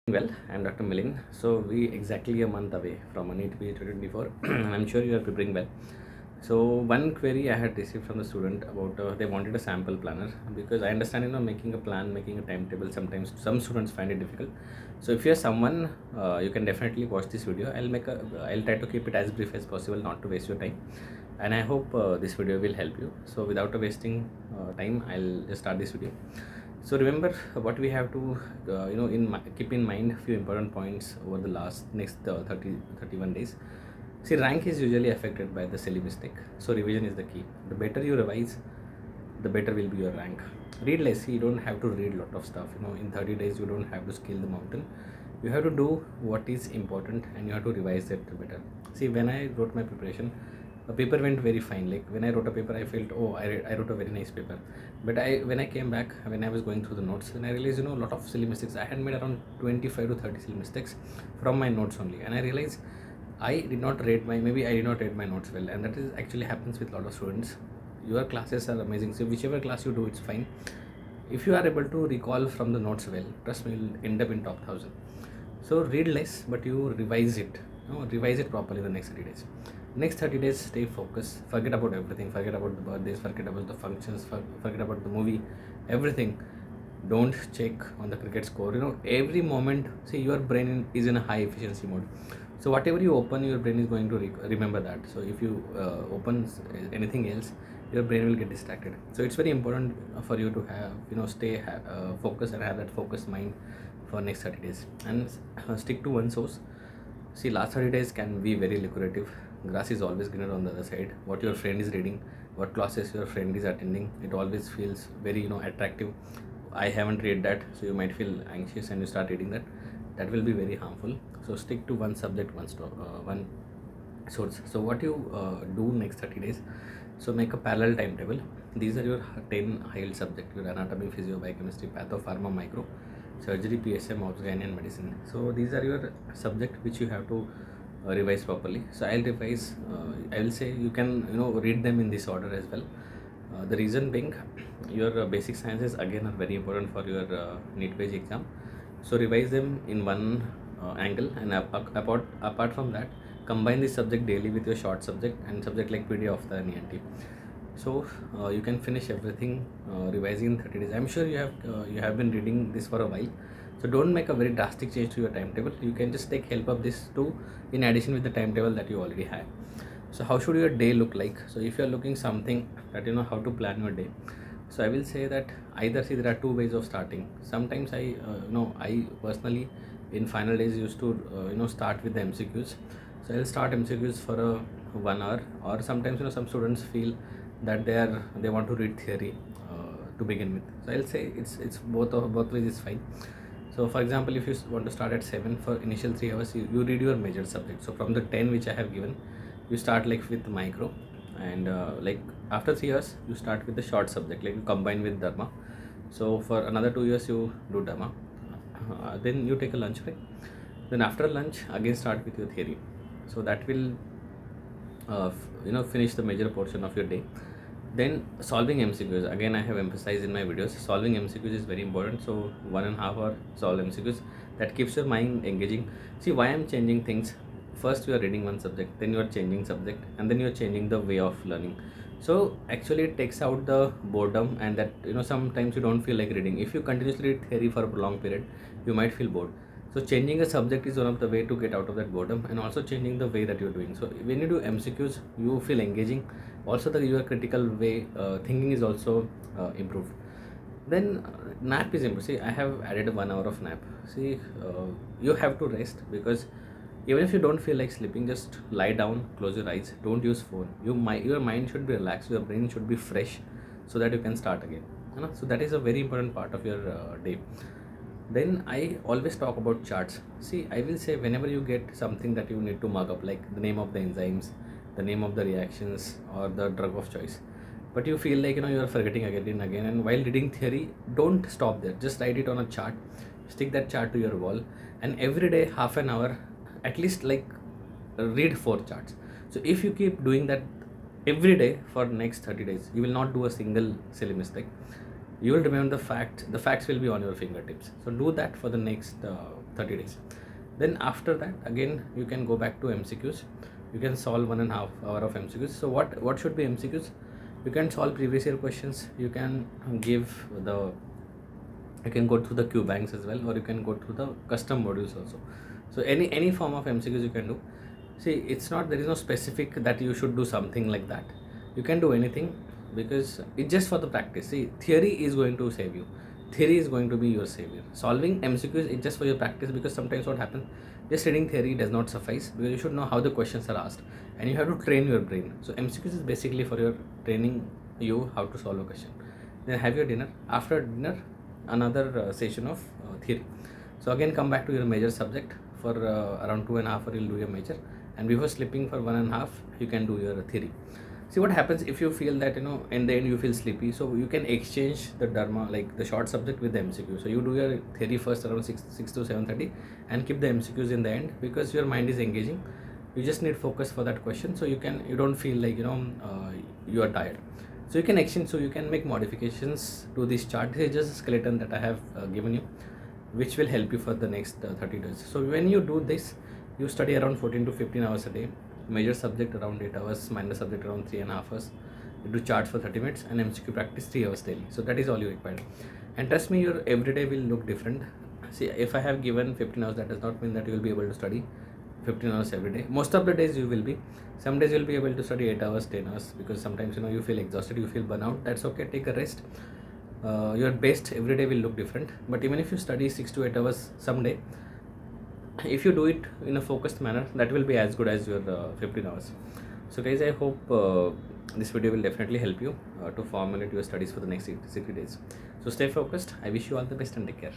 Well, I'm Dr. Milind. So we exactly a month away from a NEETPG 2024, and I'm sure you are preparing well. So one query I had received from the student about they wanted a sample planner, because I understand making a plan, making a timetable. Sometimes some students find it difficult. So if you're someone, you can definitely watch this video. I'll try to keep it as brief as possible, not to waste your time. And I hope this video will help you. So without wasting time, I'll just start this video. So remember what we have to keep in mind few important points over the next 31 days. See, rank is usually affected by the silly mistake, so revision is the key. The better you revise, the better will be your rank. Read less. You don't have to read lot of stuff. In 30 days you don't have to scale the mountain. You have to do what is important, and you have to revise it better. See, when I wrote my preparation, a paper went very fine. Like when I wrote a paper, I felt, oh, I wrote a very nice paper. But when I came back, when I was going through the notes, then I realized, a lot of silly mistakes. I had made around 25 to 30 silly mistakes from my notes only. And I realized I did not rate maybe I did not rate my notes well. And that is actually happens with a lot of students. Your classes are amazing. So whichever class you do, it's fine. If you are able to recall from the notes well, trust me, you'll end up in top 1000. So read less, but you revise it. Revise it properly in the next 30 days. Next 30 days, stay focused. Forget about everything. Forget about the birthdays. Forget about the functions. Forget about the movie. Everything. Don't check on the cricket score. Every moment. See, your brain is in a high efficiency mode. So whatever you open, your brain is going to remember that. So if you open anything else, your brain will get distracted. So it's very important for you to have stay focused and have that focused mind for next 30 days, and stick to one source. See, last 30 days can be very lucrative. Grass is always greener on the other side. What your friend is reading, what classes your friend is attending, it always feels very attractive. I haven't read that, so you might feel anxious and you start reading that. That will be very harmful. So stick to one subject, one source. So what you do next 30 days, so make a parallel timetable. These are your 10 high yield subjects: your anatomy, physio, biochemistry, patho, pharma, micro, surgery, PSM, obs, gynae, and medicine. So these are your subject which you have to revise properly. So I'll revise. I will say you can read them in this order as well. The reason being, your basic sciences again are very important for your NEETPG exam. So revise them in one angle, and apart from that, combine this subject daily with your short subject and subject like PD of the NENT. So you can finish everything revising in 30 days. I'm sure you have been reading this for a while. So don't make a very drastic change to your timetable. You can just take help of this too, in addition with the timetable that you already have. So how should your day look like? So if you're looking something that how to plan your day, so I will say that either, see, there are two ways of starting. Sometimes I personally in final days used to start with the MCQs. So I'll start MCQs for a 1 hour, or sometimes some students feel that they want to read theory to begin with. So I'll say it's both ways is fine. So for example, if you want to start at 7, for initial 3 hours, you read your major subject. So from the 10 which I have given, you start like with micro, and like after 3 years you start with the short subject, like you combine with dharma. So for another 2 years you do dharma, then you take a lunch break, then after lunch again start with your theory. So that will finish the major portion of your day. Then solving MCQs, again I have emphasized in my videos, solving MCQs is very important. So 1.5 hour solve MCQs, that keeps your mind engaging. See why I'm changing things. First you are reading one subject, then you are changing subject, and then you are changing the way of learning. So actually it takes out the boredom, and that sometimes you don't feel like reading. If you continuously read theory for a prolonged period, you might feel bored. So changing a subject is one of the way to get out of that boredom, and also changing the way that you're doing. So when you do MCQs, you feel engaging. Also your critical way thinking is also improved. Then nap is important. See, I have added 1 hour of nap. See, you have to rest, because even if you don't feel like sleeping, just lie down, close your eyes, don't use phone. Your mind should be relaxed, your brain should be fresh, so that you can start again. So that is a very important part of your day. Then I always talk about charts. See, I will say whenever you get something that you need to mug up, like the name of the enzymes, the name of the reactions, or the drug of choice, but you feel like you are forgetting again and again, and while reading theory, don't stop there. Just write it on a chart, stick that chart to your wall, and every day half an hour at least, like, read 4 charts. So if you keep doing that every day for next 30 days, you will not do a single silly mistake. You will remember the facts will be on your fingertips. So do that for the next 30 days. Then after that again you can go back to MCQs. You can solve 1.5 hour of MCQs. So what should be MCQs? You can solve previous year questions. You can give the you can go through the Q banks as well, or you can go through the custom modules also. So any form of MCQs you can do. See, it's not, there is no specific that you should do something like that. You can do anything, because it's just for the practice. See, theory is going to save you. Theory is going to be your savior. Solving MCQs is just for your practice, because sometimes what happens, just reading theory does not suffice, because you should know how the questions are asked and you have to train your brain. So MCQs is basically for your training you how to solve a question. Then have your dinner. After dinner, another session of theory. So again come back to your major subject for around 2.5 hours. You'll do your major, and before sleeping for 1.5 you can do your theory. See what happens if you feel that in the end you feel sleepy, so you can exchange the dharma, like the short subject, with the MCQ. So you do your theory first around 6 to 7:30 and keep the MCQs in the end, because your mind is engaging. You just need focus for that question, so you don't feel like you are tired. So you can exchange, so you can make modifications to this chart. This is just a skeleton that I have given you, which will help you for the next 30 days. So when you do this, you study around 14 to 15 hours a day, major subject around 8 hours, minor subject around 3.5 hours. You do charts for 30 minutes and MCQ practice 3 hours daily. So that is all you require. And trust me, your everyday will look different. See, if I have given 15 hours, that does not mean that you will be able to study 15 hours every day. Most of the days you will be. Some days you will be able to study 8 hours, 10 hours, because sometimes you feel exhausted, you feel burnout. That's okay, take a rest. Your best every day will look different. But even if you study 6 to 8 hours someday, if you do it in a focused manner, that will be as good as your 15 hours. So guys, I hope this video will definitely help you to formulate your studies for the next 60 days. So stay focused. I wish you all the best and take care.